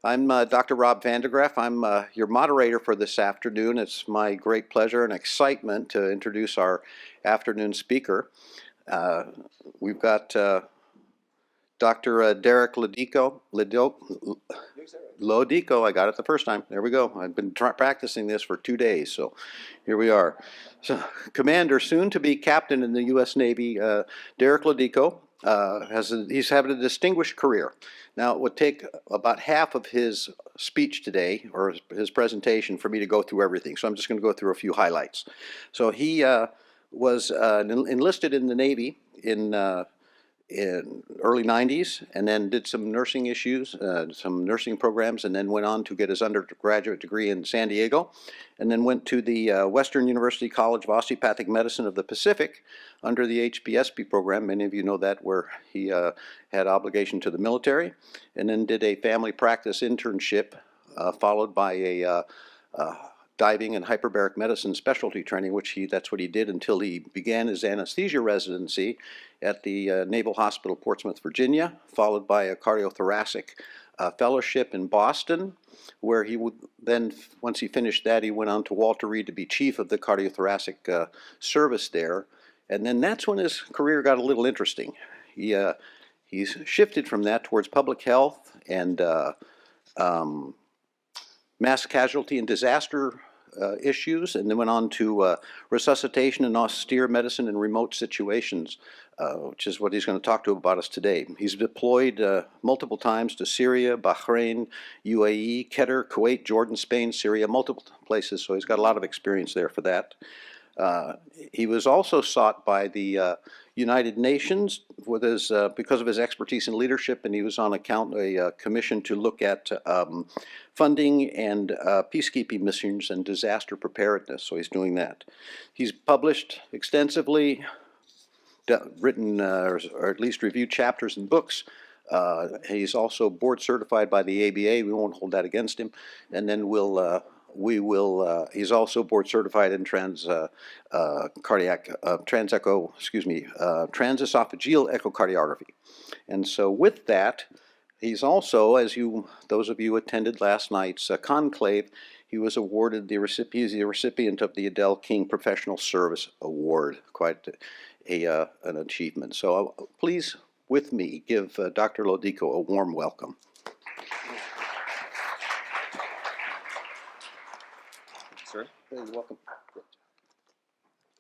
I'm Dr. Rob Vandegraff. I'm your moderator for this afternoon. It's my great pleasure and excitement to introduce our afternoon speaker. We've got Dr. Derek Lodico. I got it the first time. There we go. I've been practicing this for 2 days, so here we are. So, Commander, soon to be captain in the U.S. Navy, Derek Lodico, he's having a distinguished career. Now, it would take about half of his speech today, or his presentation, for me to go through everything. So I'm just going to go through a few highlights. So he was enlisted in the Navy in early 90s, and then did some nursing issues, some nursing programs, and then went on to get his undergraduate degree in San Diego, and then went to the Western University College of Osteopathic Medicine of the Pacific under the HPSP program. Many of you know that, where he had obligation to the military, and then did a family practice internship, followed by a diving and hyperbaric medicine specialty training, that's what he did until he began his anesthesia residency at the Naval Hospital, Portsmouth, Virginia, followed by a cardiothoracic fellowship in Boston, where he would then, once he finished that, he went on to Walter Reed to be chief of the cardiothoracic service there. And then that's when his career got a little interesting. He's shifted from that towards public health and mass casualty and disaster issues, and then went on to resuscitation and austere medicine in remote situations, which is what he's going to talk to about us today. He's deployed multiple times to Syria, Bahrain, UAE, Qatar, Kuwait, Jordan, Spain, Syria, multiple places, so he's got a lot of experience there for that. He was also sought by the United Nations with his, because of his expertise in leadership, and he was on a commission to look at funding and peacekeeping missions and disaster preparedness, so he's doing that. He's published extensively, written or at least reviewed chapters in books. He's also board certified by the ABA. We won't hold that against him. And then he's also board certified in transesophageal echocardiography. And so with that, he's also, those of you attended last night's conclave, he was awarded he's the recipient of the Adele King Professional Service Award. Quite an achievement. So please, with me, give Dr. Lodico a warm welcome. Sir? You're welcome.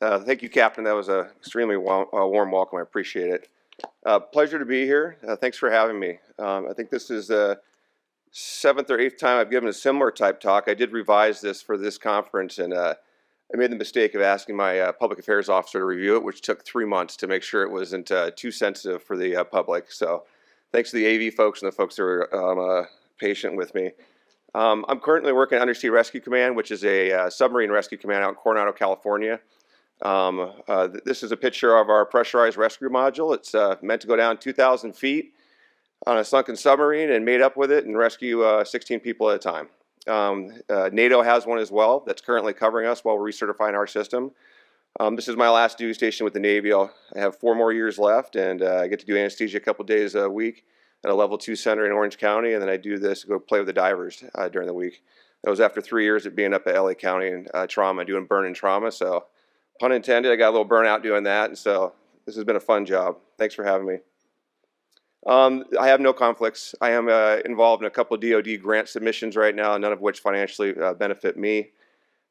Thank you, Captain. That was an extremely warm welcome. I appreciate it. Pleasure to be here. Thanks for having me. I think this is the 7th or 8th time I've given a similar type talk. I did revise this for this conference, and I made the mistake of asking my public affairs officer to review it, which took 3 months to make sure it wasn't too sensitive for the public. So thanks to the AV folks and the folks who are patient with me. I'm currently working at Undersea Rescue Command, which is a submarine rescue command out in Coronado, California. This is a picture of our pressurized rescue module. It's meant to go down 2,000 feet on a sunken submarine and mate up with it and rescue 16 people at a time. NATO has one as well that's currently covering us while we're recertifying our system. This is my last duty station with the Navy. I have 4 more years left, and I get to do anesthesia a couple days a week at a level 2 center in Orange County, and then I do this, go play with the divers during the week. That was after 3 years of being up at LA County and trauma, doing burn and trauma, so pun intended, I got a little burnout doing that, and so this has been a fun job. Thanks for having me. I have no conflicts. I am involved in a couple of DoD grant submissions right now, none of which financially benefit me.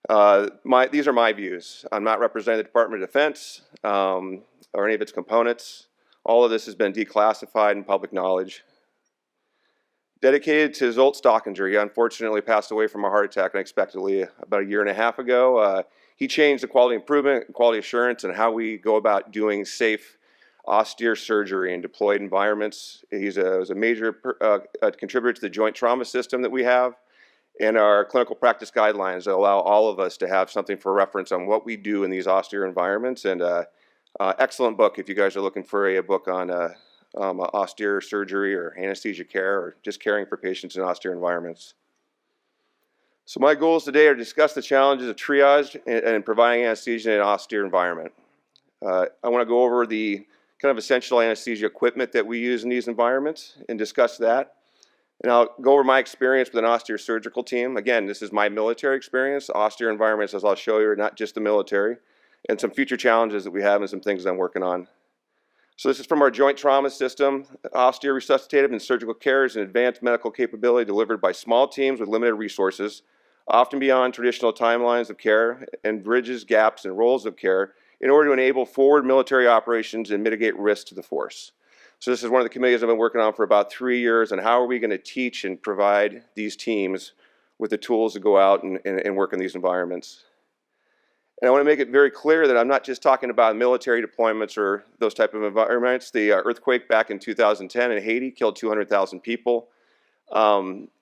These are my views. I'm not representing the Department of Defense or any of its components. All of this has been declassified and public knowledge. Dedicated to Zolt Stockinger. He unfortunately passed away from a heart attack unexpectedly about 1.5 years ago. He changed the quality improvement, quality assurance, and how we go about doing safe, austere surgery in deployed environments. He was a major contributor to the joint trauma system that we have and our clinical practice guidelines that allow all of us to have something for reference on what we do in these austere environments. And excellent book if you guys are looking for a book on austere surgery or anesthesia care or just caring for patients in austere environments. So my goals today are to discuss the challenges of triage and providing anesthesia in an austere environment. I want to go over the kind of essential anesthesia equipment that we use in these environments and discuss that. And I'll go over my experience with an austere surgical team. Again, this is my military experience. Austere environments, as I'll show you, are not just the military, and some future challenges that we have and some things I'm working on. So this is from our joint trauma system. Austere resuscitative and surgical care is an advanced medical capability delivered by small teams with limited resources, often beyond traditional timelines of care, and bridges gaps and roles of care in order to enable forward military operations and mitigate risk to the force. So this is one of the committees I've been working on for about 3 years, on how are we going to teach and provide these teams with the tools to go out and work in these environments. And I want to make it very clear that I'm not just talking about military deployments or those type of environments. The earthquake back in 2010 in Haiti killed 200,000 people.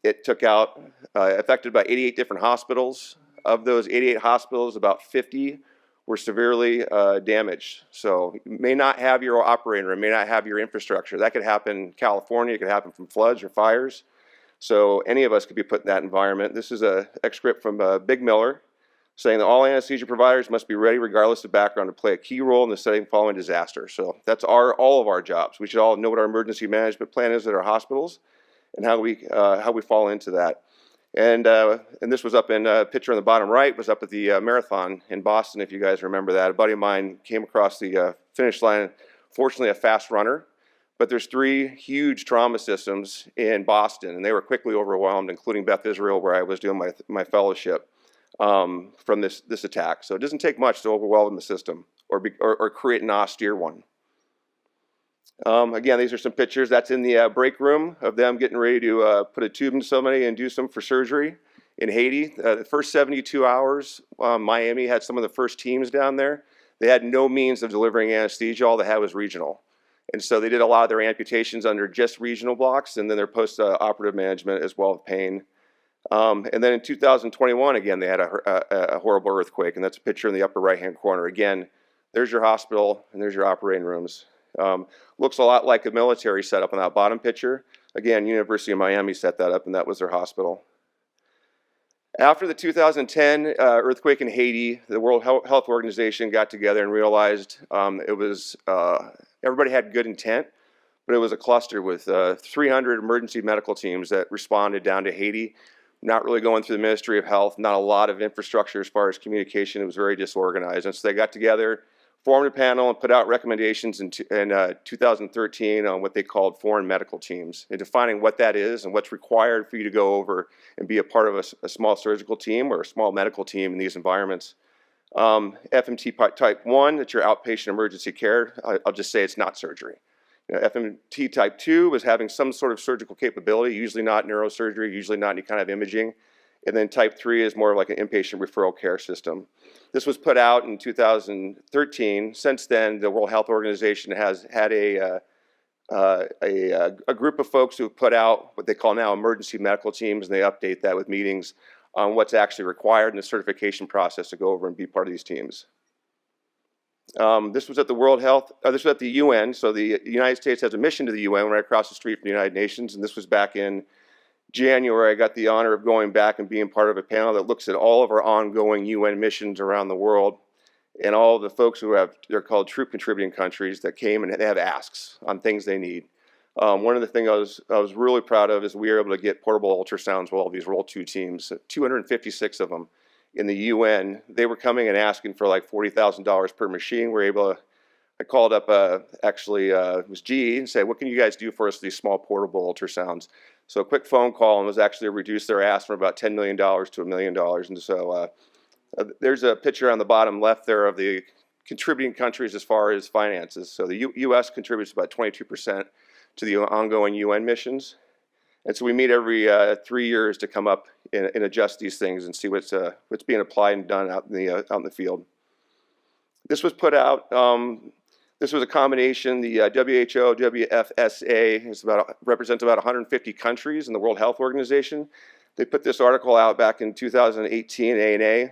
It took out, affected about 88 different hospitals. Of those 88 hospitals, about 50 were severely damaged. So you may not have your operating room, may not have your infrastructure. That could happen in California, it could happen from floods or fires. So any of us could be put in that environment. This is an excerpt from Big Miller, saying that all anesthesia providers must be ready, regardless of background, to play a key role in the setting following disaster. So that's all of our jobs. We should all know what our emergency management plan is at our hospitals, and how we fall into that. And this was up in a picture on the bottom right, was up at the marathon in Boston, if you guys remember that. A buddy of mine came across the finish line, fortunately a fast runner, but there's 3 huge trauma systems in Boston, and they were quickly overwhelmed, including Beth Israel, where I was doing my fellowship from this attack. So it doesn't take much to overwhelm the system or create an austere one. Again, these are some pictures. That's in the break room of them getting ready to put a tube into somebody and do some for surgery in Haiti. The first 72 hours, Miami had some of the first teams down there. They had no means of delivering anesthesia. All they had was regional. And so they did a lot of their amputations under just regional blocks, and then their post-operative management as well as pain. And then in 2021, again, they had a horrible earthquake, and that's a picture in the upper right-hand corner. Again, there's your hospital, and there's your operating rooms. Looks a lot like a military setup in that bottom picture. Again, University of Miami set that up, and that was their hospital. After the 2010 earthquake in Haiti, the World Health Organization got together and realized everybody had good intent, but it was a cluster with 300 emergency medical teams that responded down to Haiti, not really going through the Ministry of Health, not a lot of infrastructure as far as communication. It was very disorganized. And so they got together, formed a panel, and put out recommendations in 2013 on what they called foreign medical teams, and defining what that is and what's required for you to go over and be a part of a small surgical team or a small medical team in these environments. FMT type 1, that's your outpatient emergency care. I'll just say it's not surgery. FMT type 2 was having some sort of surgical capability, usually not neurosurgery, usually not any kind of imaging. And then type 3 is more like an inpatient referral care system. This was put out in 2013. Since then, the World Health Organization has had a group of folks who have put out what they call now emergency medical teams, and they update that with meetings on what's actually required in the certification process to go over and be part of these teams. This was at the this was at the UN. So the United States has a mission to the UN right across the street from the United Nations, and this was back in January. I got the honor of going back and being part of a panel that looks at all of our ongoing UN missions around the world, and all the folks who they're called troop contributing countries, that came and they have asks on things they need. One of the things I was really proud of is we were able to get portable ultrasounds with all these Roll 2 teams, 256 of them in the UN. They were coming and asking for like $40,000 per machine. We're able to, I called up it was GE, and said, what can you guys do for us with these small portable ultrasounds? So a quick phone call and was actually reduced their ask from about $10 million to $1 million. And so there's a picture on the bottom left there of the contributing countries as far as finances. So the U.S. contributes about 22% to the ongoing UN missions. And so we meet every 3 years to come up and adjust these things and see what's being applied and done out in the field. This was put out. This was a combination. The WHO, WFSA represents about 150 countries in the World Health Organization. They put this article out back in 2018, ANA,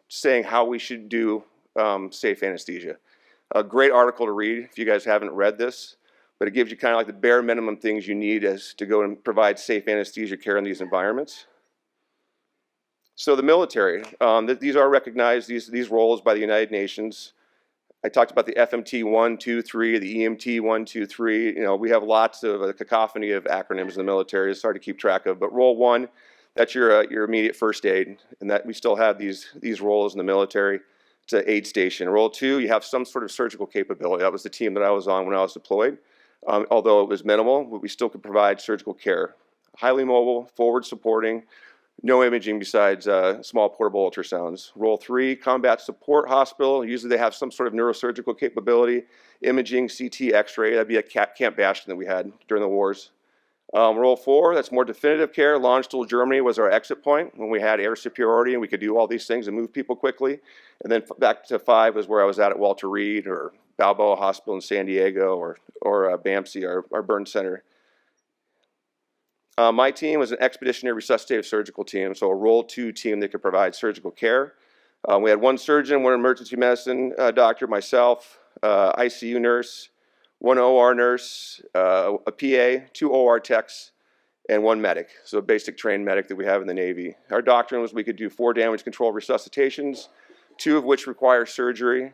saying how we should do safe anesthesia. A great article to read if you guys haven't read this, but it gives you kind of like the bare minimum things you need to go and provide safe anesthesia care in these environments. So the military, these are recognized, these roles by the United Nations. I talked about the FMT 1, 2, 3, the EMT 1, 2, 3. You know, we have lots of a cacophony of acronyms in the military. It's hard to keep track of. But role 1, that's your immediate first aid, and that we still have these roles in the military. It's an aid station. Role 2, you have some sort of surgical capability. That was the team that I was on when I was deployed. Although it was minimal, but we still could provide surgical care. Highly mobile, forward supporting, no imaging besides small portable ultrasounds. Role 3, combat support hospital. Usually they have some sort of neurosurgical capability, imaging, CT, X-ray. That'd be a Camp Bastion that we had during the wars. Role 4, that's more definitive care. Landstuhl, Germany was our exit point when we had air superiority and we could do all these things and move people quickly. And then back to 5 was where I was at Walter Reed or Balboa Hospital in San Diego or BAMC, our burn center. My team was an expeditionary resuscitative surgical team, so a Role 2 team that could provide surgical care. We had 1 surgeon, 1 emergency medicine doctor, myself, ICU nurse, 1 OR nurse, a PA, 2 OR techs, and 1 medic, so a basic trained medic that we have in the Navy. Our doctrine was we could do 4 damage control resuscitations, 2 of which require surgery.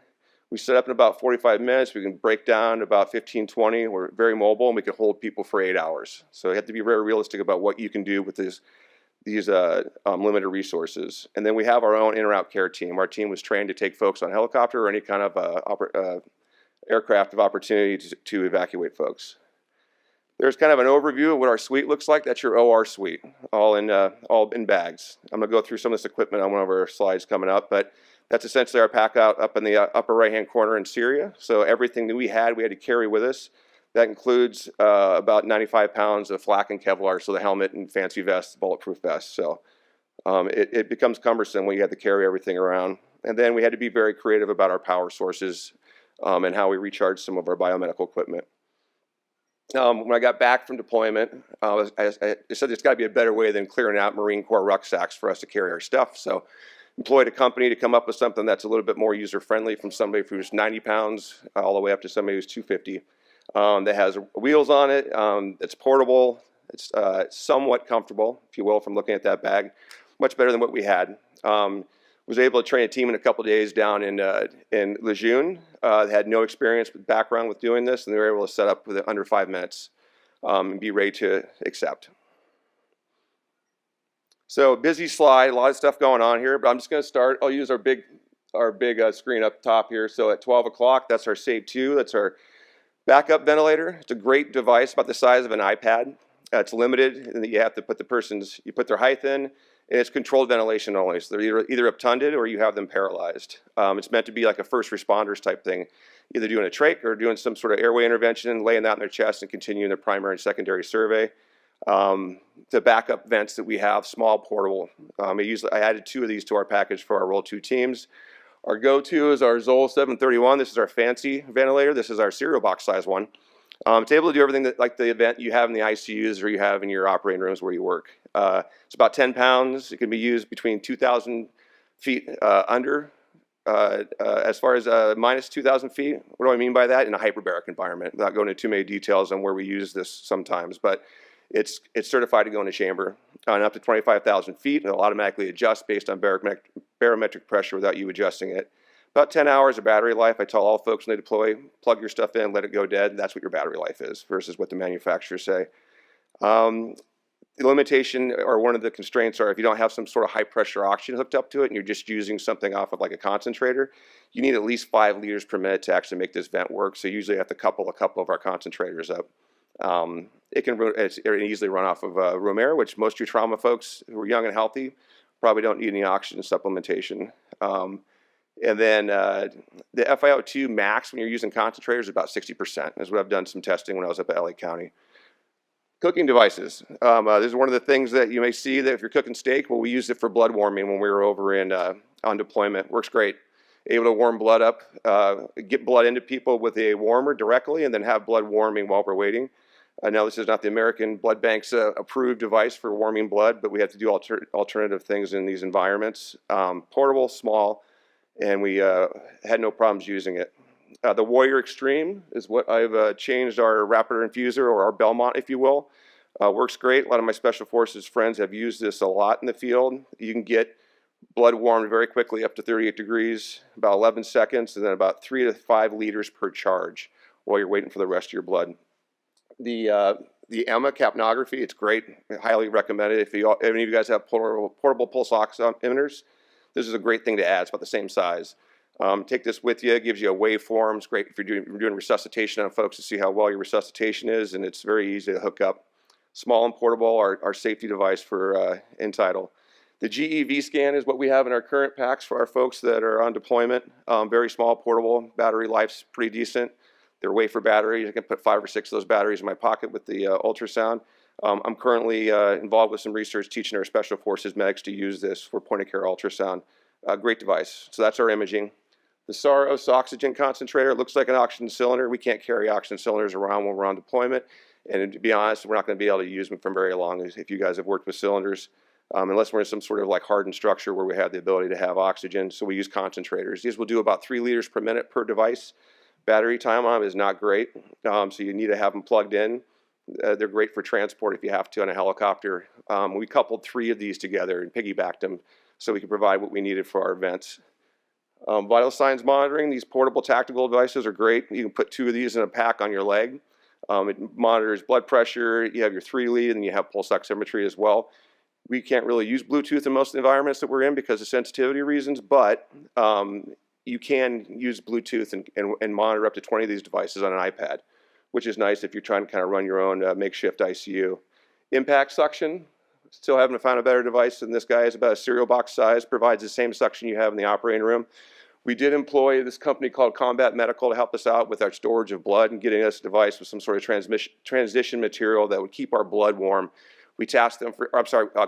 We set up in about 45 minutes. We can break down about 15, 20. We're very mobile, and we can hold people for 8 hours. So you have to be very realistic about what you can do with these limited resources. And then we have our own in or out care team. Our team was trained to take folks on helicopter or any kind of aircraft of opportunity to evacuate folks. There's kind of an overview of what our suite looks like. That's your OR suite, all in bags. I'm going to go through some of this equipment on one of our slides coming up, but that's essentially our pack out up in the upper right-hand corner in Syria. So everything that we had to carry with us. That includes about 95 pounds of flak and Kevlar, so the helmet and fancy vests, bulletproof vests. So it becomes cumbersome when you have to carry everything around. And then we had to be very creative about our power sources and how we recharge some of our biomedical equipment. When I got back from deployment, I said there's got to be a better way than clearing out Marine Corps rucksacks for us to carry our stuff. So employed a company to come up with something that's a little bit more user-friendly, from somebody who's 90 pounds all the way up to somebody who's 250. That has wheels on it, it's portable, it's somewhat comfortable, if you will, from looking at that bag. Much better than what we had. Was able to train a team in a couple days down in Lejeune. They had no experience with background with doing this, and they were able to set up within under 5 minutes and be ready to accept. So busy slide, a lot of stuff going on here, but I'm just going to start. I'll use our big screen up top here. So at 12 o'clock, that's our Save 2. That's our backup ventilator. It's a great device, about the size of an iPad. It's limited, and you have to put you put their height in, and it's controlled ventilation only. So they're either obtunded or you have them paralyzed. It's meant to be like a first responders type thing, either doing a trach or doing some sort of airway intervention, laying that in their chest and continuing their primary and secondary survey. The backup vents that we have, small, portable. I added 2 of these to our package for our Role 2 teams. Our go-to is our Zoll 731. This is our fancy ventilator. This is our cereal box size one. It's able to do everything that, like the event you have in the ICUs or you have in your operating rooms where you work. It's about 10 pounds. It can be used between 2,000 feet under, as far as minus 2,000 feet. What do I mean by that? In a hyperbaric environment, without going into too many details on where we use this sometimes. But it's certified to go in a chamber on up to 25,000 feet, and it'll automatically adjust based on barometric pressure without you adjusting it. About 10 hours of battery life. I tell all folks when they deploy, plug your stuff in, let it go dead. That's what your battery life is versus what the manufacturers say. The limitation, or one of the constraints, are if you don't have some sort of high pressure oxygen hooked up to it and you're just using something off of like a concentrator, you need at least 5 liters per minute to actually make this vent work. So usually you have to couple a couple of our concentrators up. It can easily run off of room air, which most of your trauma folks who are young and healthy probably don't need any oxygen supplementation. And then the FiO2 max when you're using concentrators is about 60%. That's what I've done some testing when I was up at LA County. Cooking devices. This is one of the things that you may see that if you're cooking steak, well, we used it for blood warming when we were over on deployment. Works great. Able to warm blood up, get blood into people with a warmer directly, and then have blood warming while we're waiting. I know this is not the American Blood Bank's approved device for warming blood, but we have to do alternative things in these environments. Portable, small, and we had no problems using it. The Warrior Extreme is what I've changed our Rapid Infuser, or our Belmont, if you will. Works great. A lot of my Special Forces friends have used this a lot in the field. You can get Blood warmed very quickly up to 38 degrees, about 11 seconds, and then about 3 to 5 liters per charge while you're waiting for the rest of your blood. The Aoca capnography, it's great. I highly recommend it. If any of you guys have portable pulse oximeters, this is a great thing to add. It's about the same size. Take this with you. It gives you a waveform. It's great if you're doing resuscitation on folks to see how well your resuscitation is, and it's very easy to hook up. Small and portable, our safety device for end-tidal. The GEV scan is what we have in our current packs for our folks that are on deployment. Very small, portable. Battery life's pretty decent. They're wafer batteries. I can put 5 or 6 of those batteries in my pocket with the ultrasound. I'm currently involved with some research teaching our special forces medics to use this for point-of-care ultrasound. Great device. So that's our imaging. The Saros oxygen concentrator looks like an oxygen cylinder. We can't carry oxygen cylinders around when we're on deployment. And to be honest, we're not going to be able to use them for very long if you guys have worked with cylinders, unless we're in some sort of like hardened structure where we have the ability to have oxygen. So we use concentrators. These will do about 3 liters per minute per device. Battery time on them is not great, so you need to have them plugged in. They're great for transport if you have to on a helicopter. We coupled 3 of these together and piggybacked them so we could provide what we needed for our events. Vital signs monitoring, these portable tactical devices are great. You can put 2 of these in a pack on your leg. It monitors blood pressure. You have your 3 lead, and you have pulse oximetry as well. We can't really use Bluetooth in most of the environments that we're in because of sensitivity reasons, but you can use Bluetooth and monitor up to 20 of these devices on an iPad, which is nice if you're trying to kind of run your own makeshift ICU. Impact suction, still haven't found a better device than this guy. Is about a cereal box size, provides the same suction you have in the operating room. We did employ this company called Combat Medical to help us out with our storage of blood and getting us a device with some sort of transition material that would keep our blood warm. We tasked them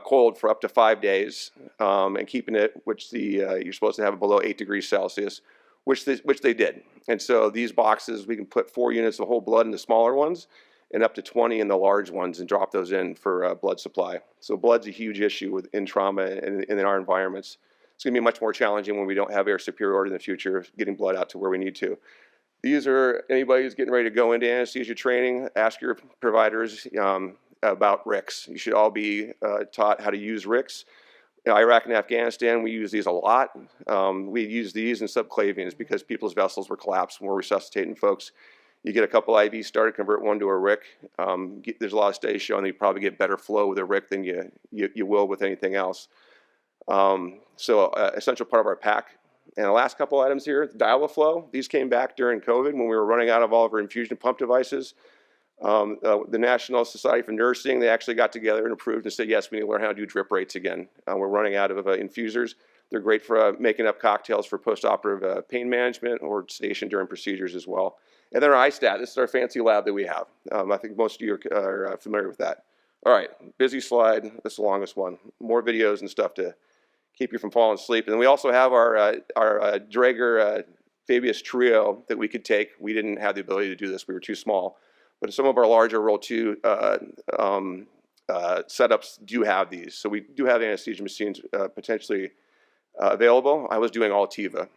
cold for up to 5 days, and keeping it, which you're supposed to have it below 8 degrees Celsius, which they did. And so these boxes, we can put 4 units of whole blood in the smaller ones, and up to 20 in the large ones, and drop those in for blood supply. So blood's a huge issue in trauma and in our environments. It's going to be much more challenging when we don't have air superiority in the future, getting blood out to where we need to. These are anybody who's getting ready to go into anesthesia training. Ask your providers about RICs. You should all be taught how to use RICs. In Iraq and Afghanistan, we use these a lot. We use these in subclavians because people's vessels were collapsed when we're resuscitating folks. You get a couple IVs started, convert one to a RIC. There's a lot of studies showing that you probably get better flow with a RIC than you will with anything else. Essential part of our pack. And the last couple items here, dial-a-flow. These came back during COVID when we were running out of all of our infusion pump devices. The National Society for Nursing, they actually got together and approved and said, yes, we need to learn how to do drip rates again. We're running out of infusers. They're great for making up cocktails for postoperative pain management or sedation during procedures as well. And then our iStat, this is our fancy lab that we have. I think most of you are familiar with that. All right, busy slide, this is the longest one. More videos and stuff to keep you from falling asleep. And then we also have our Draeger Fabius Trio that we could take. We didn't have the ability to do this, we were too small. But some of our larger Roll 2 setups do have these. So we do have anesthesia machines potentially available. I was doing all TIVA,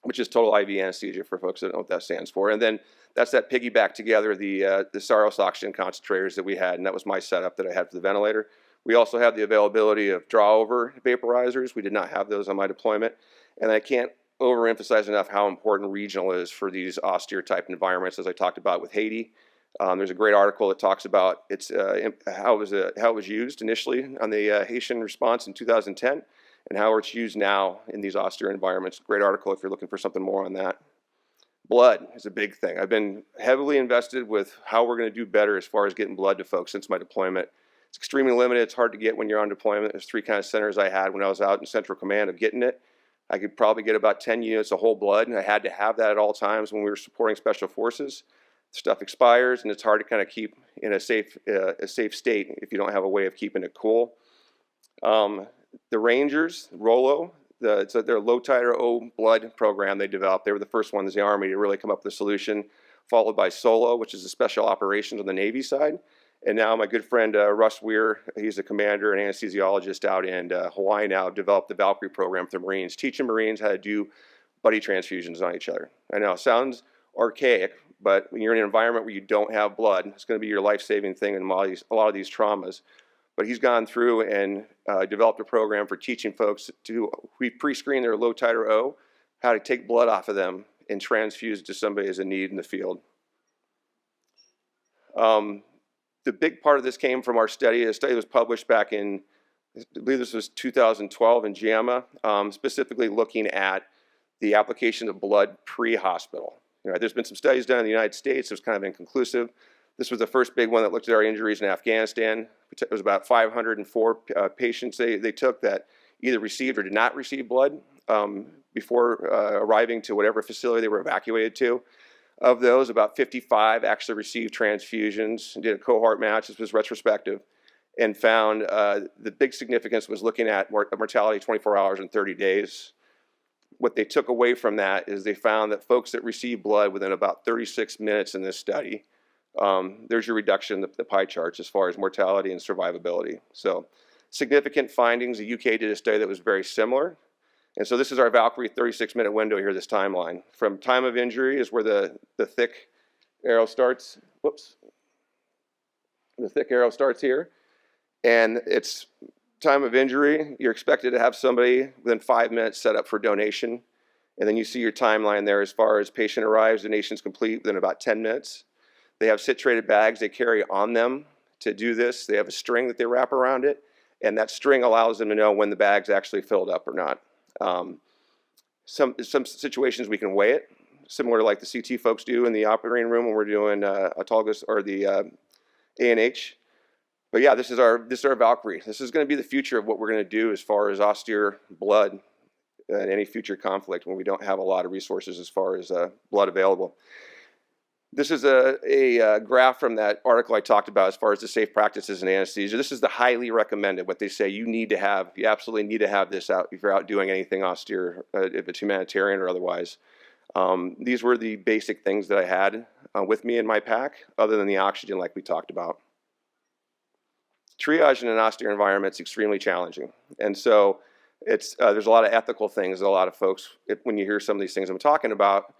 which is total IV anesthesia for folks that don't know what that stands for. And then that's that piggyback together the Saros oxygen concentrators that we had, and that was my setup that I had for the ventilator. We also have the availability of draw-over vaporizers. We did not have those on my deployment. And I can't overemphasize enough how important regional is for these austere type environments, as I talked about with Haiti. There's a great article that talks about how it was used initially on the Haitian response in 2010 and how it's used now in these austere environments. Great article if you're looking for something more on that. Blood is a big thing. I've been heavily invested with how we're going to do better as far as getting blood to folks since my deployment. It's extremely limited. It's hard to get when you're on deployment. There's 3 kind of centers I had when I was out in Central Command of getting it. I could probably get about 10 units of whole blood, and I had to have that at all times when we were supporting special forces. Stuff expires, and it's hard to kind of keep in a safe state if you don't have a way of keeping it cool. The Rangers, Rollo, it's their low titer O blood program they developed. They were the first ones in the Army to really come up with a solution, followed by SOLO, which is the special operations on the Navy side. And now my good friend Russ Weir, he's a commander and anesthesiologist out in Hawaii now, developed the Valkyrie program for the Marines, teaching Marines how to do buddy transfusions on each other. I know it sounds archaic, but when you're in an environment where you don't have blood, it's going to be your life-saving thing in a lot of these traumas. but he's gone through and developed a program for teaching folks to, we pre-screen their low titer O, how to take blood off of them and transfuse it to somebody as a need in the field. The big part of this came from our study. A study was published back in, I believe this was 2012 in JAMA, specifically looking at the application of blood pre-hospital. There's been some studies done in the United States. It was kind of inconclusive. This was the first big one that looked at our injuries in Afghanistan. It was about 504 patients they took that either received or did not receive blood before arriving to whatever facility they were evacuated to. Of those, about 55 actually received transfusions, did a cohort match. This was retrospective, and found the big significance was looking at mortality 24 hours and 30 days. What they took away from that is they found that folks that received blood within about 36 minutes in this study, there's your reduction in the pie charts as far as mortality and survivability. So significant findings. The UK did a study that was very similar. And so this is our Valkyrie 36-minute window here, this timeline. From time of injury is where the thick arrow starts. Whoops. The thick arrow starts here. And it's time of injury. You're expected to have somebody within 5 minutes set up for donation. And then you see your timeline there as far as patient arrives, donation's complete within about 10 minutes. They have citrated bags they carry on them to do this. They have a string that they wrap around it. And that string allows them to know when the bag's actually filled up or not. Some situations we can weigh it, similar to like the CT folks do in the operating room when we're doing Aoca Gs or the ANH. But yeah, this is our Valkyrie. This is going to be the future of what we're going to do as far as austere blood in any future conflict when we don't have a lot of resources as far as blood available. This is a graph from that article I talked about as far as the safe practices in anesthesia. This is the highly recommended, what they say you need to have. You absolutely need to have this out if you're out doing anything austere, if it's humanitarian or otherwise. These were the basic things that I had with me in my pack, other than the oxygen like we talked about. Triage in an austere environment is extremely challenging. And so there's a lot of ethical things that a lot of folks, when you hear some of these things I'm talking about,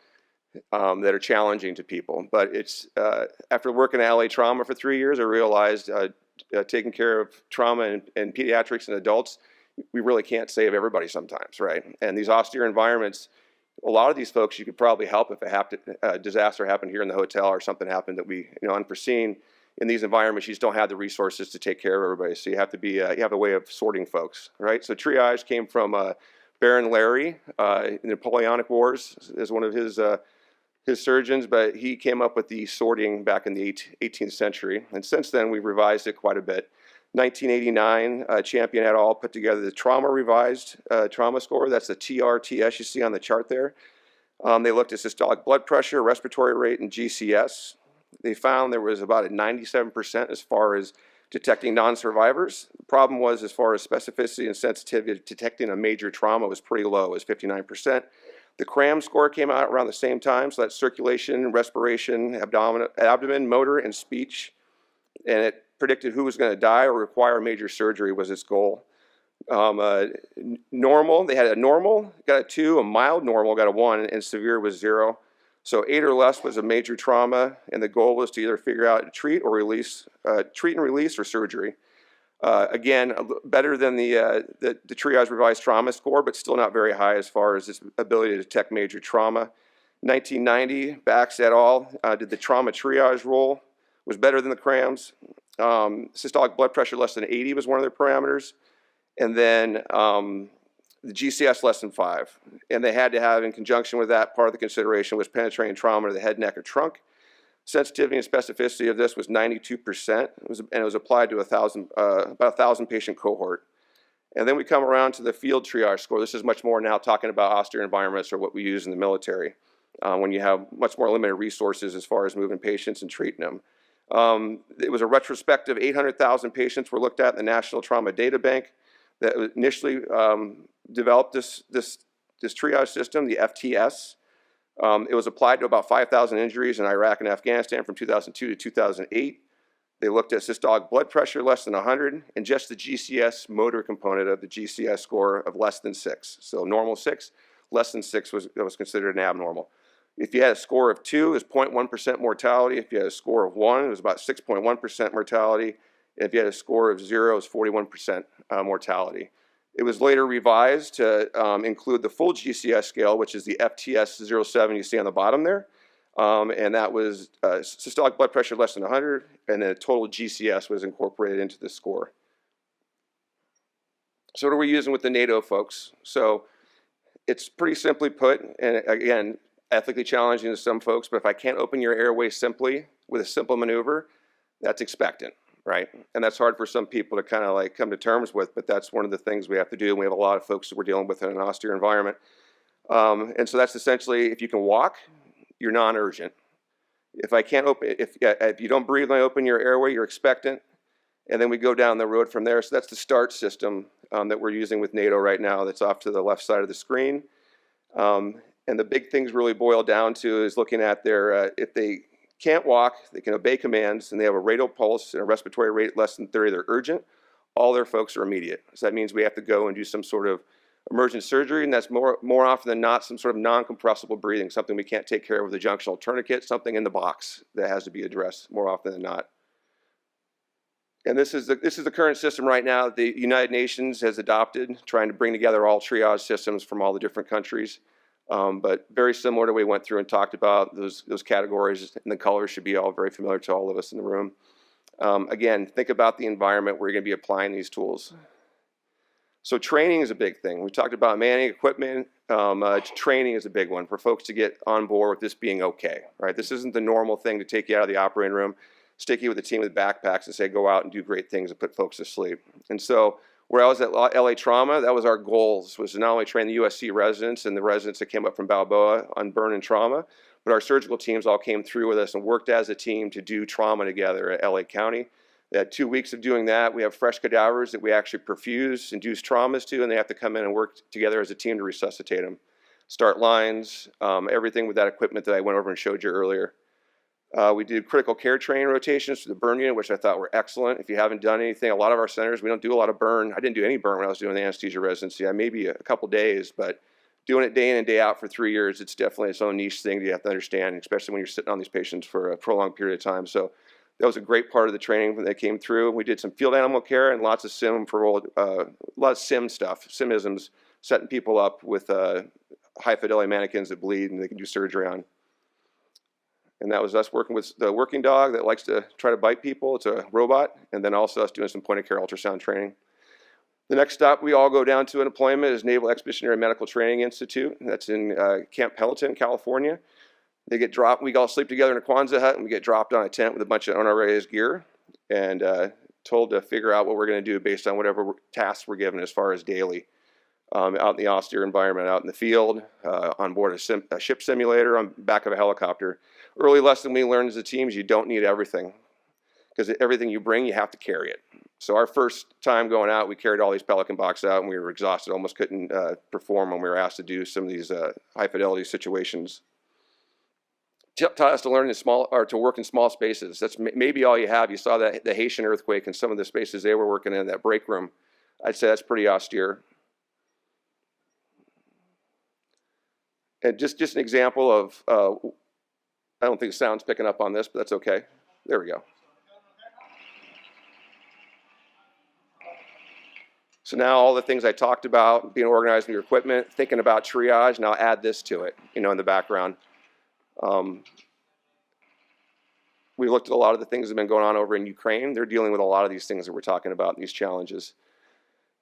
that are challenging to people. But it's after working at LA Trauma for 3 years, I realized taking care of trauma and pediatrics and adults, we really can't save everybody sometimes, right? And these austere environments, a lot of these folks you could probably help if a disaster happened here in the hotel or something happened that we, unforeseen. In these environments, you just don't have the resources to take care of everybody. So you have to be, you have a way of sorting folks, right? So triage came from Baron Larry in the Napoleonic Wars as one of his surgeons, but he came up with the sorting back in the 18th century. And since then, we've revised it quite a bit. 1989, Champion et al. Put together the trauma revised trauma score. That's the TRTS you see on the chart there. They looked at systolic blood pressure, respiratory rate, and GCS. They found there was about a 97% as far as detecting non-survivors. The problem was as far as specificity and sensitivity, detecting a major trauma was pretty low, it was 59%. The CRAM score came out around the same time, so that's circulation, respiration, abdomen, motor, and speech. And it predicted who was going to die or require major surgery was its goal. Normal, they had a normal, got a 2, a mild normal, got a 1, and severe was 0. So 8 or less was a major trauma, and the goal was to either figure out treat and release or surgery. Again, better than the triage revised trauma score, but still not very high as far as its ability to detect major trauma. 1990, Bax et al. Did the trauma triage rule, was better than the CRAMs. Systolic blood pressure less than 80 was one of their parameters. And then the GCS less than 5. And they had to have, in conjunction with that, part of the consideration was penetrating trauma to the head, neck, or trunk. Sensitivity and specificity of this was 92%, and it was applied to about 1,000 patient cohort. And then we come around to the field triage score. This is much more now talking about austere environments or what we use in the military when you have much more limited resources as far as moving patients and treating them. It was a retrospective 800,000 patients were looked at in the National Trauma Data Bank that initially developed this triage system, the FTS. It was applied to about 5,000 injuries in Iraq and Afghanistan from 2002 to 2008. They looked at systolic blood pressure less than 100 and just the GCS motor component of the GCS score of less than 6. So normal 6, less than 6 was considered an abnormal. If you had a score of 2, it was 0.1% mortality. If you had a score of 1, it was about 6.1% mortality. If you had a score of 0, it was 41% mortality. It was later revised to include the full GCS scale, which is the FTS 07 you see on the bottom there. And that was systolic blood pressure less than 100, and then total GCS was incorporated into the score. So what are we using with the NATO folks? So it's pretty simply put, and again, ethically challenging to some folks, but if I can't open your airway simply with a simple maneuver, that's expectant, right? And that's hard for some people to kind of like come to terms with, but that's one of the things we have to do. And we have a lot of folks that we're dealing with in an austere environment. And so that's essentially, if you can walk, you're non-urgent. If I can't open, if you don't breathe when I open your airway, you're expectant. And then we go down the road from there. So that's the START system that we're using with NATO right now. That's off to the left side of the screen. And the big things really boil down to is looking at their, if they can't walk, they can obey commands, and they have a radial pulse and a respiratory rate less than 30, they're urgent. All their folks are immediate. So that means we have to go and do some sort of emergent surgery, and that's more often than not some sort of non-compressible breathing, something we can't take care of with a junctional tourniquet, something in the box that has to be addressed more often than not. And this is the current system right now the United Nations has adopted, trying to bring together all triage systems from all the different countries. But very similar to what we went through and talked about, those categories, and the colors should be all very familiar to all of us in the room. Again, think about the environment where you're going to be applying these tools. So training is a big thing. We talked about manning equipment. Training is a big one for folks to get on board with this being okay, right? This isn't the normal thing to take you out of the operating room, stick you with a team with backpacks and say, go out and do great things and put folks to sleep. And so where I was at LA Trauma, that was our goals, was to not only train the USC residents and the residents that came up from Balboa on burn and trauma, but our surgical teams all came through with us and worked as a team to do trauma together at LA County. They had 2 weeks of doing that. We have fresh cadavers that we actually perfuse, induce traumas to, and they have to come in and work together as a team to resuscitate them. Start lines, everything with that equipment that I went over and showed you earlier. We did critical care training rotations to the burn unit, which I thought were excellent. If you haven't done anything, a lot of our centers, we don't do a lot of burn. I didn't do any burn when I was doing the anesthesia residency. I maybe a couple days, but doing it day in and day out for 3 years, it's definitely its own niche thing that you have to understand, especially when you're sitting on these patients for a prolonged period of time. So that was a great part of the training when they came through. We did some field animal care and lots of sim for a lot of sim stuff, simisms, setting people up with high fidelity mannequins that bleed and they can do surgery on. And that was us working with the working dog that likes to try to bite people. It's a robot. And then also us doing some point of care ultrasound training. The next stop we all go down to in deployment is Naval Expeditionary Medical Training Institute. That's in Camp Pendleton, California. They get dropped. We all sleep together in a Kwanzaa hut, and we get dropped on a tent with a bunch of unorganized gear and told to figure out what we're going to do based on whatever tasks we're given as far as daily. Out in the austere environment, out in the field, on board a ship simulator, on back of a helicopter. Early lesson we learned as a team is you don't need everything, because everything you bring, you have to carry it. So our first time going out, we carried all these Pelican boxes out, and we were exhausted, almost couldn't perform when we were asked to do some of these high fidelity situations. Taught us to learn in small, or to work in small spaces. That's maybe all you have. You saw that the Haitian earthquake and some of the spaces they were working in, that break room. I'd say that's pretty austere. And just an example of, I don't think the sound's picking up on this, but that's okay. There we go. So now all the things I talked about, being organized in your equipment, thinking about triage, now add this to it, in the background. We looked at a lot of the things that have been going on over in Ukraine. They're dealing with a lot of these things that we're talking about, these challenges.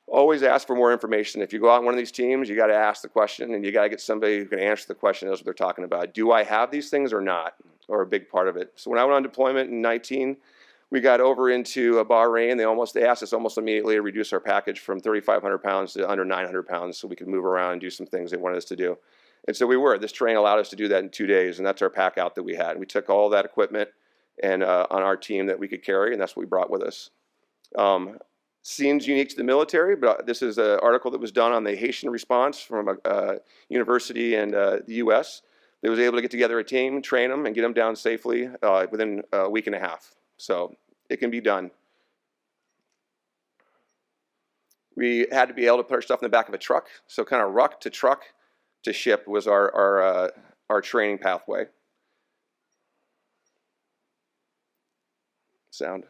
Always ask for more information. If you go out on one of these teams, you got to ask the question, and you got to get somebody who can answer the question, knows what they're talking about. Do I have these things or not? Or a big part of it. So when I went on deployment in 19, we got over into Bahrain. They asked us almost immediately to reduce our package from 3,500 pounds to under 900 pounds so we could move around and do some things they wanted us to do. And so we were. This training allowed us to do that in 2 days, and that's our pack out that we had. We took all that equipment and on our team that we could carry, and that's what we brought with us. Seems unique to the military, but this is an article that was done on the Haitian response from a university in the U.S. They was able to get together a team, train them, and get them down safely within a week and a half. So it can be done. We had to be able to put our stuff in the back of a truck. So kind of ruck to truck to ship was our training pathway. Sound.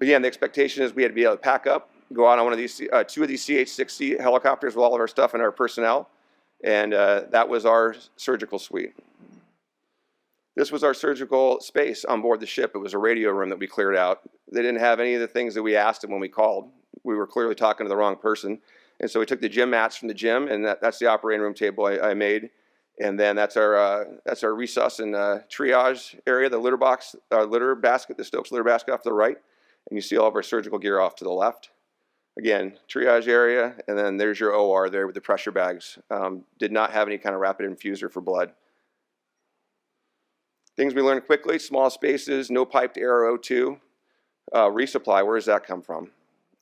Again, the expectation is we had to be able to pack up, go out on one of these, two of these CH-60 helicopters with all of our stuff and our personnel, and that was our surgical suite. This was our surgical space on board the ship. It was a radio room that we cleared out. They didn't have any of the things that we asked them when we called. We were clearly talking to the wrong person. And so we took the gym mats from the gym, and that's the operating room table I made. And then that's our resus and triage area, the litter box, litter basket, the Stokes litter basket off to the right. And you see all of our surgical gear off to the left. Again, triage area, and then there's your OR there with the pressure bags. Did not have any kind of rapid infuser for blood. Things we learned quickly: small spaces, no piped air O2. Resupply, where does that come from?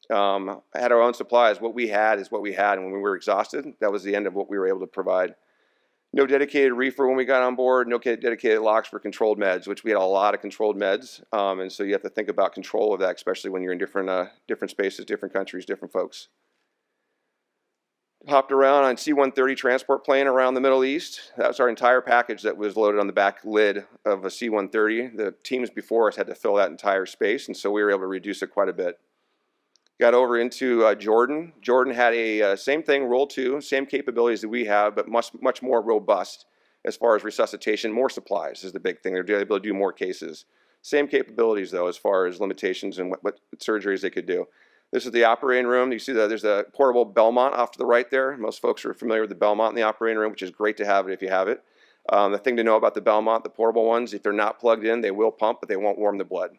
Had our own supplies. What we had is what we had, and when we were exhausted, that was the end of what we were able to provide. No dedicated reefer when we got on board, no dedicated locks for controlled meds, which we had a lot of controlled meds, and so you have to think about control of that, especially when you're in different spaces, different countries, different folks. Hopped around on C-130 transport plane around the Middle East. That was our entire package that was loaded on the back lid of a C-130. The teams before us had to fill that entire space, and so we were able to reduce it quite a bit. Got over into Jordan. Jordan had a same thing, Roll 2, same capabilities that we have, but much more robust as far as resuscitation. More supplies is the big thing. They're able to do more cases. Same capabilities, though, as far as limitations and what surgeries they could do. This is the operating room. You see that there's a portable Belmont off to the right there. Most folks are familiar with the Belmont in the operating room, which is great to have it if you have it. The thing to know about the Belmont, the portable ones, if they're not plugged in, they will pump, but they won't warm the blood.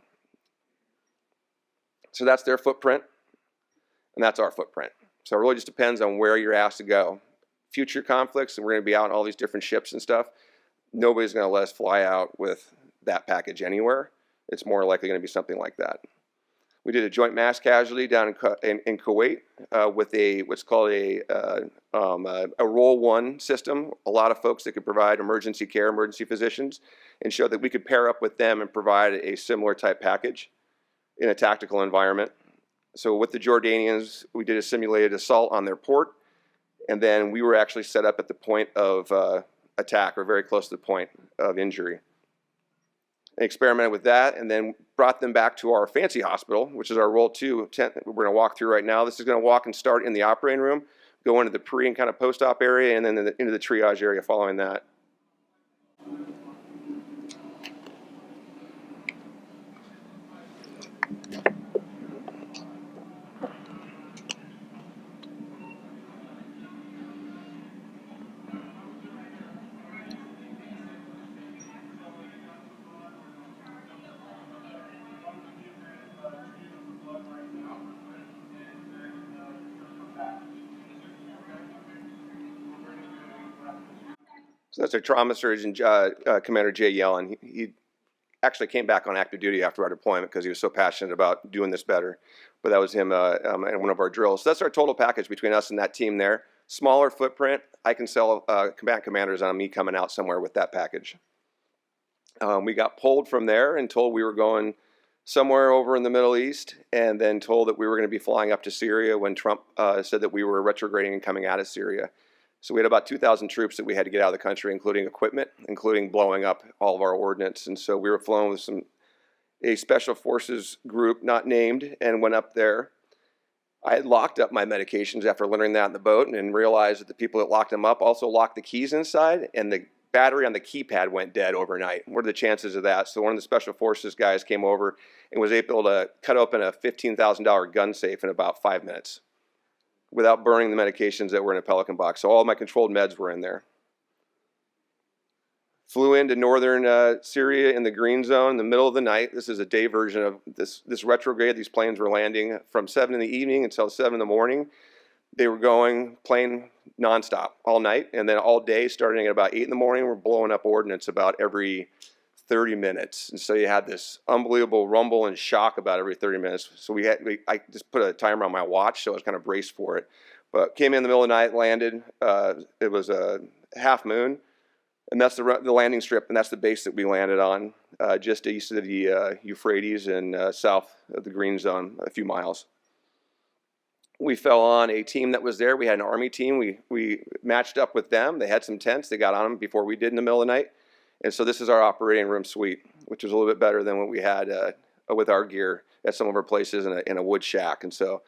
So that's their footprint, and that's our footprint. So it really just depends on where you're asked to go. Future conflicts, and we're going to be out on all these different ships and stuff, nobody's going to let us fly out with that package anywhere. It's more likely going to be something like that. We did a joint mass casualty down in Kuwait with what's called a Roll 1 system. A lot of folks that could provide emergency care, emergency physicians, and showed that we could pair up with them and provide a similar type package in a tactical environment. So with the Jordanians, we did a simulated assault on their port, and then we were actually set up at the point of attack, or very close to the point of injury. Experimented with that, and then brought them back to our fancy hospital, which is our Roll 2 tent that we're going to walk through right now. This is going to walk and start in the operating room, go into the pre and kind of post-op area, and then into the triage area following that. So that's our trauma surgeon, Commander Jay Yellen. He actually came back on active duty after our deployment because he was so passionate about doing this better. But that was him in one of our drills. So that's our total package between us and that team there. Smaller footprint. I can sell combatant commanders on me coming out somewhere with that package. We got pulled from there and told we were going somewhere over in the Middle East, and then told that we were going to be flying up to Syria when Trump said that we were retrograding and coming out of Syria. So we had about 2,000 troops that we had to get out of the country, including equipment, including blowing up all of our ordnance. And so we were flown with a special forces group, not named, and went up there. I had locked up my medications after learning that in the boat, and realized that the people that locked them up also locked the keys inside, and the battery on the keypad went dead overnight. What are the chances of that? So one of the special forces guys came over and was able to cut open a $15,000 gun safe in about 5 minutes, without burning the medications that were in a Pelican box. So all my controlled meds were in there. Flew into northern Syria in the green zone in the middle of the night. This is a day version of this retrograde. These planes were landing from 7 in the evening until 7 in the morning. They were going plane nonstop all night, and then all day starting at about 8 in the morning, we're blowing up ordnance about every 30 minutes. And so you had this unbelievable rumble and shock about every 30 minutes. So I just put a timer on my watch, so I was kind of braced for it. But came in the middle of the night, landed. It was a half moon, and that's the landing strip, and that's the base that we landed on, just east of the Euphrates and south of the green zone, a few miles. We fell on a team that was there. We had an Army team. We matched up with them. They had some tents. They got on them before we did in the middle of the night. And so this is our operating room suite, which is a little bit better than what we had with our gear at some of our places in a wood shack. And so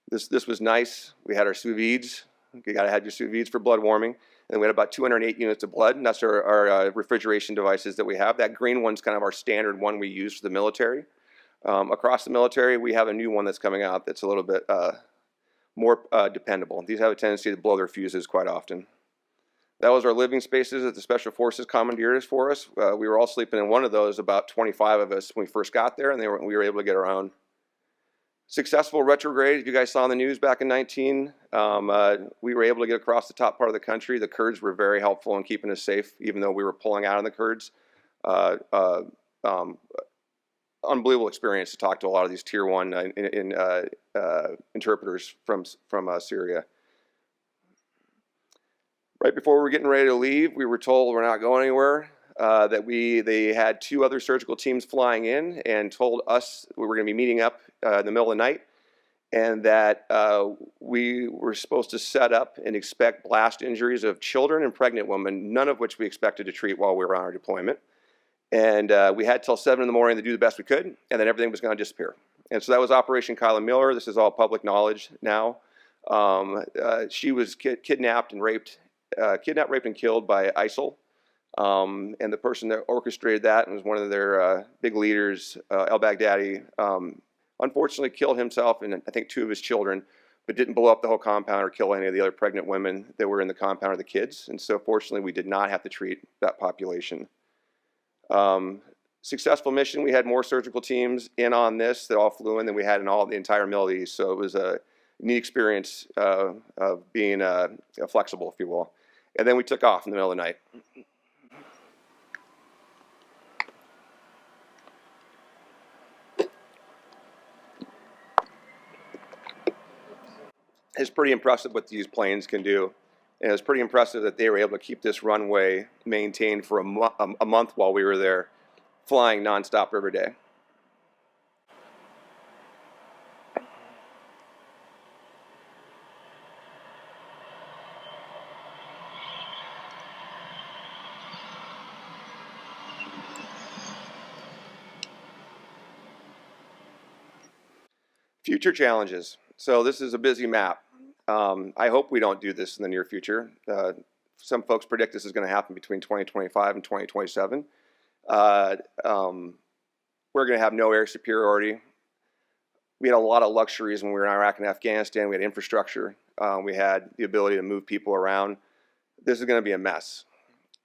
this was nice. We had our sous vides. You got to have your sous vides for blood warming. And we had about 208 units of blood, and that's our refrigeration devices that we have. That green one's kind of our standard one we use for the military. Across the military, we have a new one that's coming out that's a little bit more dependable. These have a tendency to blow their fuses quite often. That was our living spaces that the Special Forces commandeered for us. We were all sleeping in one of those, about 25 of us when we first got there, and we were able to get our own. Successful retrograde, if you guys saw in the news back in 19, we were able to get across the top part of the country. The Kurds were very helpful in keeping us safe, even though we were pulling out on the Kurds. Unbelievable experience to talk to a lot of these tier 1 interpreters from Syria. Right before we were getting ready to leave, we were told we're not going anywhere. They had 2 other surgical teams flying in and told us we were going to be meeting up in the middle of the night, and that we were supposed to set up and expect blast injuries of children and pregnant women, none of which we expected to treat while we were on our deployment. And we had till 7 in the morning to do the best we could, and then everything was going to disappear. And so that was Operation Kyla Miller. This is all public knowledge now. She was kidnapped, raped, and killed by ISIL. And the person that orchestrated that and was one of their big leaders, al-Baghdadi, unfortunately killed himself and I think 2 of his children, but didn't blow up the whole compound or kill any of the other pregnant women that were in the compound or the kids. And so fortunately, we did not have to treat that population. Successful mission. We had more surgical teams in on this that all flew in than we had in the entire Middle East. So it was a neat experience of being flexible, if you will. And then we took off in the middle of the night. It's pretty impressive what these planes can do. And it's pretty impressive that they were able to keep this runway maintained for a month while we were there, flying nonstop every day. Future challenges. So this is a busy map. I hope we don't do this in the near future. Some folks predict this is going to happen between 2025 and 2027. We're going to have no air superiority. We had a lot of luxuries when we were in Iraq and Afghanistan. We had infrastructure. We had the ability to move people around. This is going to be a mess.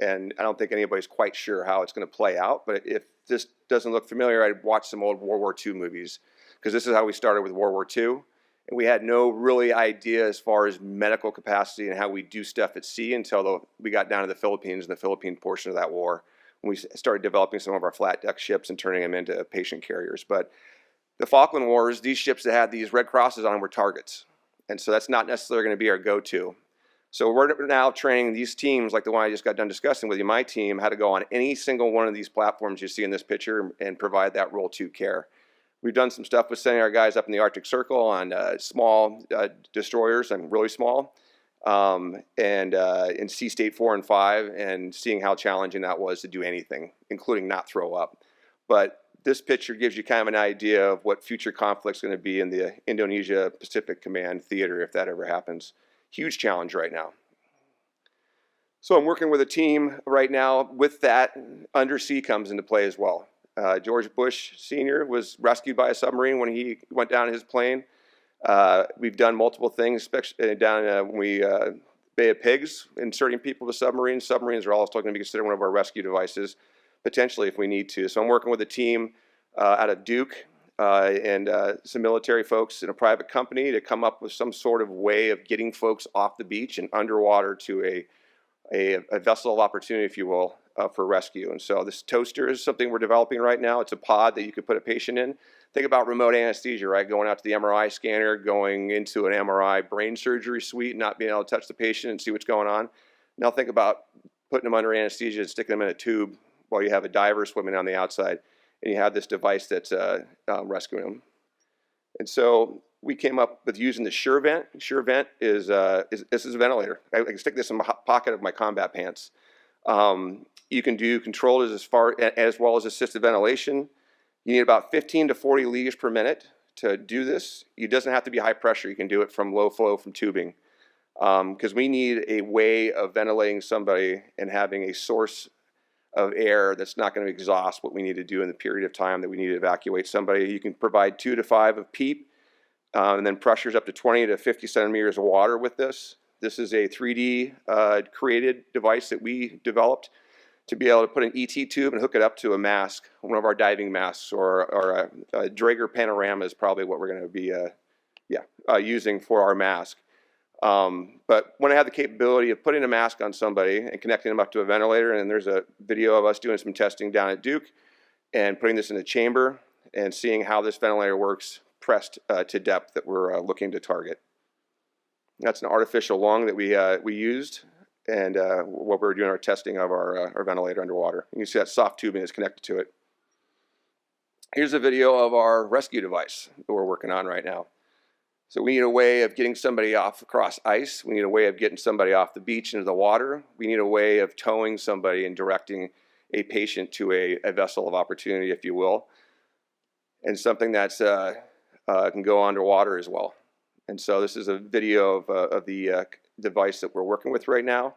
And I don't think anybody's quite sure how it's going to play out. But if this doesn't look familiar, I'd watch some old World War II movies, because this is how we started with World War II. And we had no really idea as far as medical capacity and how we do stuff at sea until we got down to the Philippines and the Philippine portion of that war, when we started developing some of our flat deck ships and turning them into patient carriers. But the Falkland Wars, these ships that had these red crosses on them were targets. And so that's not necessarily going to be our go-to. So we're now training these teams, like the one I just got done discussing with you, my team, how to go on any single one of these platforms you see in this picture and provide that Role 2 care. We've done some stuff with sending our guys up in the Arctic Circle on small destroyers, and really small, and in Sea State 4 and 5, and seeing how challenging that was to do anything, including not throw up. But this picture gives you kind of an idea of what future conflict's going to be in the Indonesia Pacific Command theater if that ever happens. Huge challenge right now. So I'm working with a team right now. With that, undersea comes into play as well. George Bush Sr. was rescued by a submarine when he went down in his plane. We've done multiple things, especially down in Bay of Pigs, inserting people to submarines. Submarines are also going to be considered one of our rescue devices, potentially if we need to. So I'm working with a team out of Duke and some military folks in a private company to come up with some sort of way of getting folks off the beach and underwater to a vessel of opportunity, if you will, for rescue. And so this toaster is something we're developing right now. It's a pod that you could put a patient in. Think about remote anesthesia, right? Going out to the MRI scanner, going into an MRI brain surgery suite, not being able to touch the patient and see what's going on. Now think about putting them under anesthesia and sticking them in a tube while you have a diver swimming on the outside, and you have this device that's rescuing them. And so we came up with using the SureVent. SureVent is this is a ventilator. I can stick this in my pocket of my combat pants. You can do controlled as well as assisted ventilation. You need about 15 to 40 liters per minute to do this. It doesn't have to be high pressure. You can do it from low flow from tubing. Because we need a way of ventilating somebody and having a source of air that's not going to exhaust what we need to do in the period of time that we need to evacuate somebody. You can provide 2 to 5 of PEEP, and then pressures up to 20 to 50 centimeters of water with this. This is a 3D created device that we developed to be able to put an ET tube and hook it up to a mask, one of our diving masks, or a Draeger panorama is probably what we're going to be using for our mask. But when I have the capability of putting a mask on somebody and connecting them up to a ventilator, and there's a video of us doing some testing down at Duke and putting this in a chamber and seeing how this ventilator works pressed to depth that we're looking to target. That's an artificial lung that we used, and what we're doing our testing of our ventilator underwater. You can see that soft tubing is connected to it. Here's a video of our rescue device that we're working on right now. So we need a way of getting somebody off across ice. We need a way of getting somebody off the beach into the water. We need a way of towing somebody and directing a patient to a vessel of opportunity, if you will, and something that's can go underwater as well. And so this is a video of the device that we're working with right now.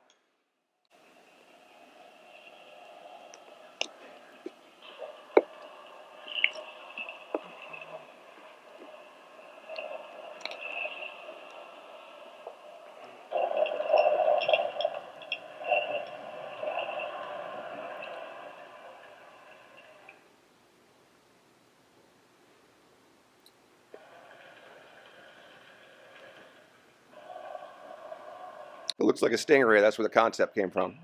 It looks like a stingray. That's where the concept came from.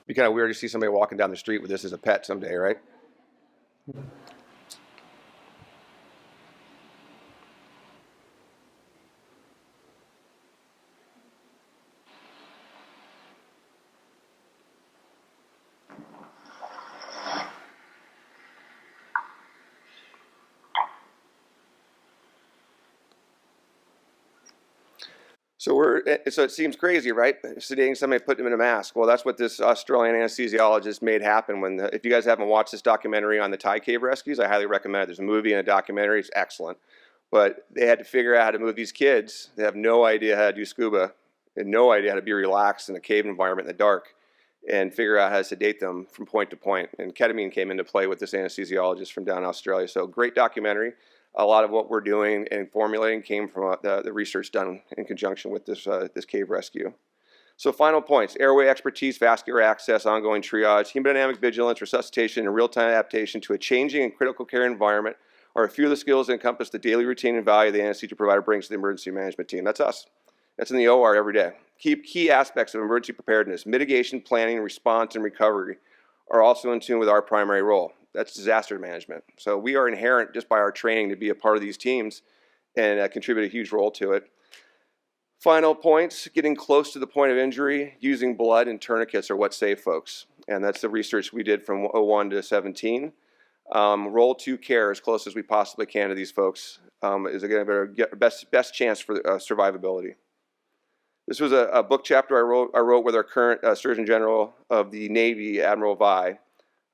Be kind of weird to see somebody walking down the street with this as a pet someday, right? So it seems crazy, right? Sedating somebody, putting them in a mask. Well, that's what this Australian anesthesiologist made happen. If you guys haven't watched this documentary on the Thai cave rescues, I highly recommend it. There's a movie and a documentary. It's excellent. But they had to figure out how to move these kids. They have no idea how to do scuba and no idea how to be relaxed in a cave environment in the dark and figure out how to sedate them from point to point. And ketamine came into play with this anesthesiologist from down in Australia. So great documentary. A lot of what we're doing and formulating came from the research done in conjunction with this cave rescue. So final points: airway expertise, vascular access, ongoing triage, hemodynamic vigilance, resuscitation, and real-time adaptation to a changing and critical care environment are a few of the skills that encompass the daily routine and value the anesthesia provider brings to the emergency management team. That's us. That's in the OR every day. Key aspects of emergency preparedness: mitigation, planning, response, and recovery are also in tune with our primary role. That's disaster management. So we are inherent just by our training to be a part of these teams and contribute a huge role to it. Final points: getting close to the point of injury, using blood and tourniquets are what save folks. And that's the research we did from 01 to 17. Role 2 care as close as we possibly can to these folks is going to be our best chance for survivability. This was a book chapter I wrote with our current Surgeon General of the Navy, Admiral Vi,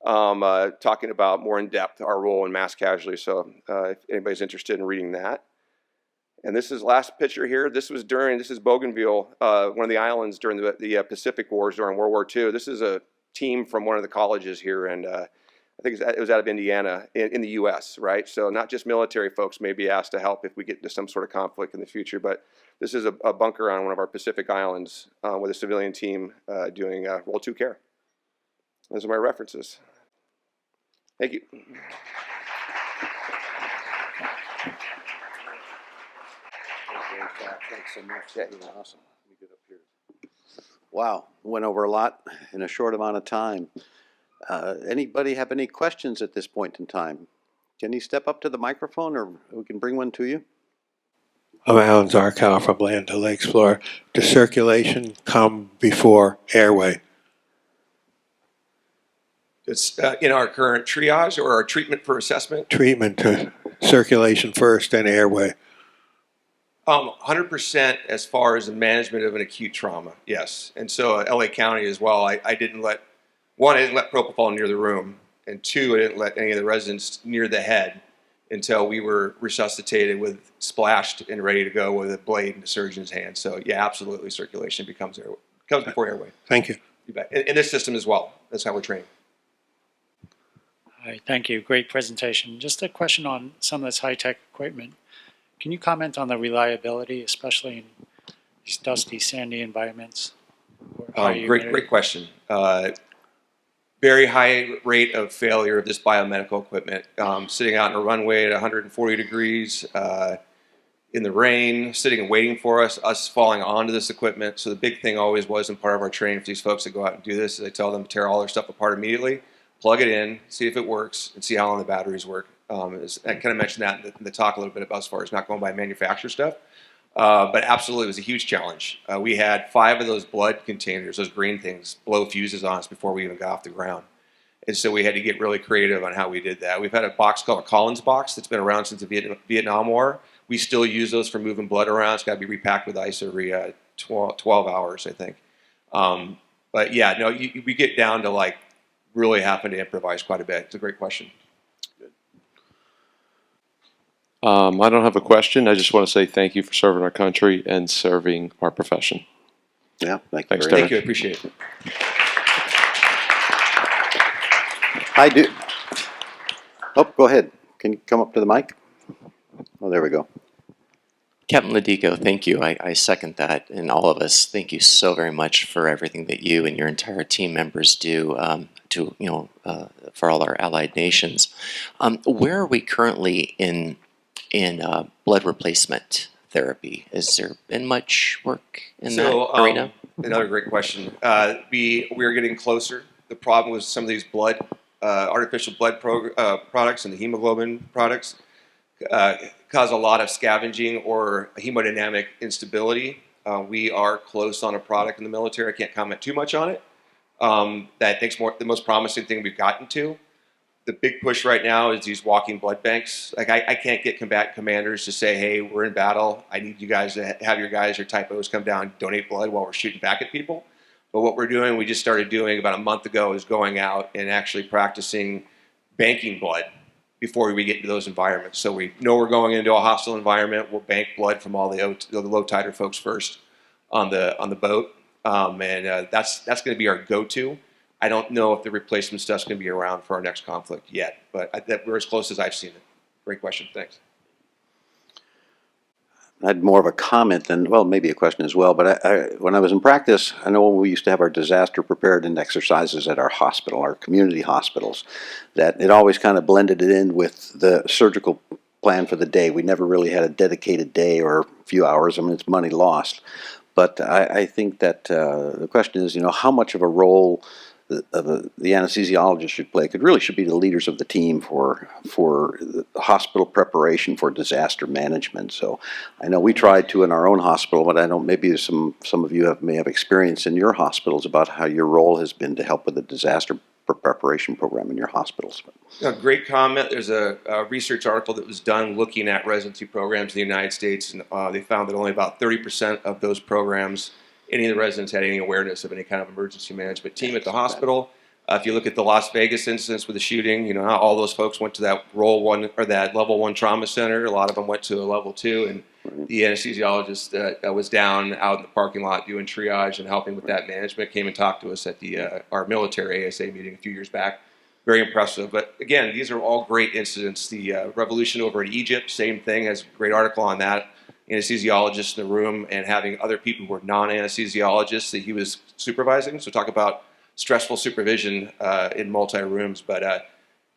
talking about more in depth our role in mass casualty. So if anybody's interested in reading that. And this is last picture here. This is Bougainville, one of the islands during the Pacific Wars during World War II. This is a team from one of the colleges here, and I think it was out of Indiana in the U.S., right? So not just military folks may be asked to help if we get into some sort of conflict in the future, but this is a bunker on one of our Pacific islands with a civilian team doing Role 2 care. Those are my references. Thank you. Thanks so much. That was awesome. Let me get up here. Wow, went over a lot in a short amount of time. Anybody have any questions at this point in time? Can you step up to the microphone, or we can bring one to you? I'm Alan Zarkow from Land to Lake Explorer. Does circulation come before airway? It's in our current triage or our treatment for assessment. Treatment to circulation first, then airway. 100% as far as the management of an acute trauma, yes. And so LA County as well, I didn't let, one, I didn't let propofol near the room, and two, I didn't let any of the residents near the head until we were resuscitated with splashed and ready to go with a blade in the surgeon's hand. So yeah, absolutely, circulation comes before airway. Thank you. You bet. In this system as well. That's how we're trained. All right, thank you. Great presentation. Just a question on some of this high-tech equipment. Can you comment on the reliability, especially in these dusty, sandy environments? Great question. Very high rate of failure of this biomedical equipment. Sitting out in a runway at 140 degrees in the rain, sitting and waiting for us falling onto this equipment. So the big thing always was, in part of our training for these folks that go out and do this, is I tell them to tear all their stuff apart immediately, plug it in, see if it works, and see how long the batteries work. I kind of mentioned that in the talk a little bit about as far as not going by manufacturer stuff. But absolutely, it was a huge challenge. We had 5 of those blood containers, those green things, blow fuses on us before we even got off the ground. And so we had to get really creative on how we did that. We've had a box called a Collins box that's been around since the Vietnam War. We still use those for moving blood around. It's got to be repacked with ice every 12 hours, I think. But yeah, no, we get down to like really having to improvise quite a bit. It's a great question. I don't have a question. I just want to say thank you for serving our country and serving our profession. Yeah, thank you Thanks, very Thank much. you. I appreciate it. I do. Oh, go ahead. Can you come up to the mic? Oh, there we go. Captain Ladico, thank you. I second that, and all of us, thank you so very much for everything that you and your entire team members do for all our allied nations. Where are we currently in blood replacement therapy? Has there been much work in that arena? Another great question. We are getting closer. The problem with some of these artificial blood products and the hemoglobin products cause a lot of scavenging or hemodynamic instability. We are close on a product in the military. I can't comment too much on it. That I think is the most promising thing we've gotten to. The big push right now is these walking blood banks. Like I can't get combat commanders to say, hey, we're in battle. I need you guys to have your typos come down and donate blood while we're shooting back at people. But what we're doing, we just started doing about a month ago, is going out and actually practicing banking blood before we get into those environments. So we know we're going into a hostile environment. We'll bank blood from all the low titer folks first on the boat, and that's going to be our go-to. I don't know if the replacement stuff's going to be around for our next conflict yet, but we're as close as I've seen it. Great question. Thanks. I had more of a comment than, well, maybe a question as well, but when I was in practice, I know we used to have our disaster preparedness exercises at our hospital, our community hospitals, that it always kind of blended it in with the surgical plan for the day. We never really had a dedicated day or a few hours. I mean, it's money lost. But I think that the question is, how much of a role the anesthesiologist should play. It really should be the leaders of the team for the hospital preparation for disaster management. So I know we tried to in our own hospital, but I know maybe some of you may have experience in your hospitals about how your role has been to help with the disaster preparation program in your hospitals. A great comment. There's a research article that was done looking at residency programs in the United States, and they found that only about 30% of those programs, any of the residents had any awareness of any kind of emergency management team at the hospital. If you look at the Las Vegas incidents with the shooting, not all those folks went to that that level 1 trauma center. A lot of them went to a level 2, and the anesthesiologist that was down out in the parking lot doing triage and helping with that management came and talked to us at our military ASA meeting a few years back. Very impressive. But again, these are all great incidents. The revolution over in Egypt, same thing, has a great article on that. Anesthesiologist in the room and having other people who were non-anesthesiologists that he was supervising. So talk about stressful supervision in multi-rooms. But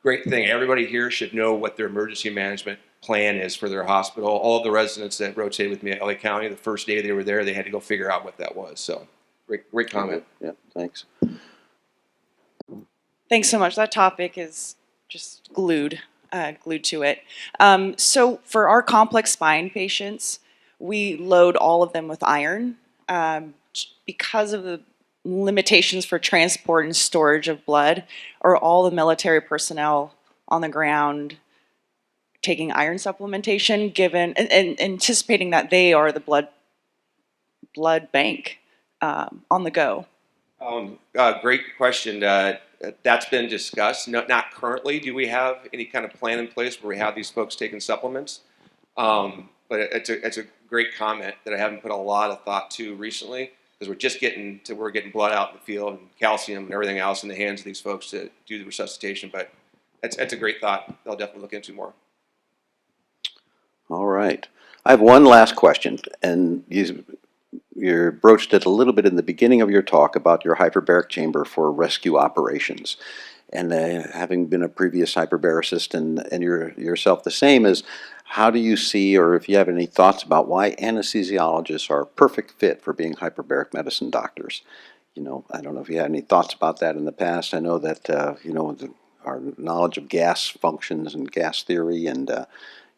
great thing. Everybody here should know what their emergency management plan is for their hospital. All of the residents that rotated with me at LA County, the first day they were there, they had to go figure out what that was. So great comment. Yeah, thanks. Thanks so much. That topic is just glued to it. So for our complex spine patients, we load all of them with iron because of the limitations for transport and storage of blood. Are all the military personnel on the ground taking iron supplementation, given and anticipating that they are the blood bank on the go? Great question. That's been discussed. Not currently do we have any kind of plan in place where we have these folks taking supplements. But it's a great comment that I haven't put a lot of thought to recently, because we're getting blood out in the field and calcium and everything else in the hands of these folks to do the resuscitation. But it's a great thought. I'll definitely look into more. All right. I have one last question, and you broached it a little bit in the beginning of your talk about your hyperbaric chamber for rescue operations. And having been a previous hyperbaricist and yourself the same, is how do you see, or if you have any thoughts about why anesthesiologists are a perfect fit for being hyperbaric medicine doctors? You know, I don't know if you had any thoughts about that in the past. I know that, our knowledge of gas functions and gas theory, and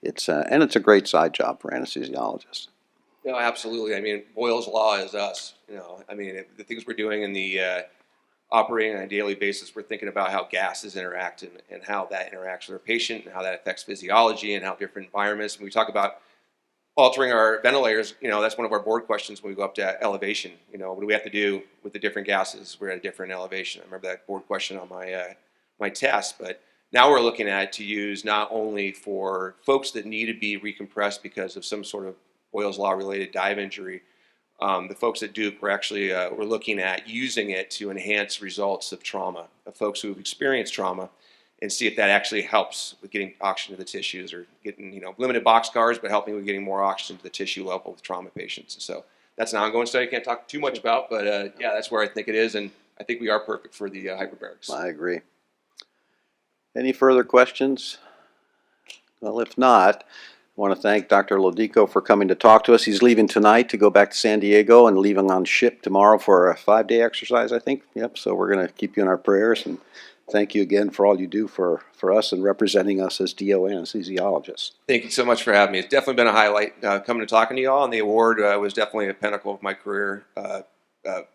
it's a great side job for anesthesiologists. No, absolutely. I mean, Boyle's Law is us. The things we're doing in the operating on a daily basis, we're thinking about how gases interact and how that interacts with our patient and how that affects physiology and how different environments. When we talk about altering our ventilators, that's one of our board questions when we go up to elevation. What do we have to do with the different gases? We're at a different elevation. I remember that board question on my test, but now we're looking at to use not only for folks that need to be recompressed because of some sort of Boyle's Law related dive injury. The folks at Duke we're looking at using it to enhance results of trauma, of folks who have experienced trauma, and see if that actually helps with getting oxygen to the tissues, or getting, limited boxcars, but helping with getting more oxygen to the tissue level with trauma patients. And so that's an ongoing study I can't talk too much about, but yeah, that's where I think it is, and I think we are perfect for the hyperbarics. I agree. Any further questions? Well, if not, I want to thank Dr. Lodico for coming to talk to us. He's leaving tonight to go back to San Diego and leaving on ship tomorrow for a 5-day exercise, I think. Yep, so we're going to keep you in our prayers, and thank you again for all you do for us and representing us as DO anesthesiologists. Thank you so much for having me. It's definitely been a highlight coming and talking to you all, and the award was definitely a pinnacle of my career.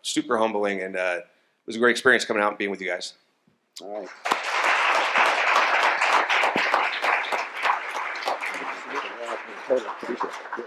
Super humbling, and it was a great experience coming out and being with you guys. All right. Appreciate it.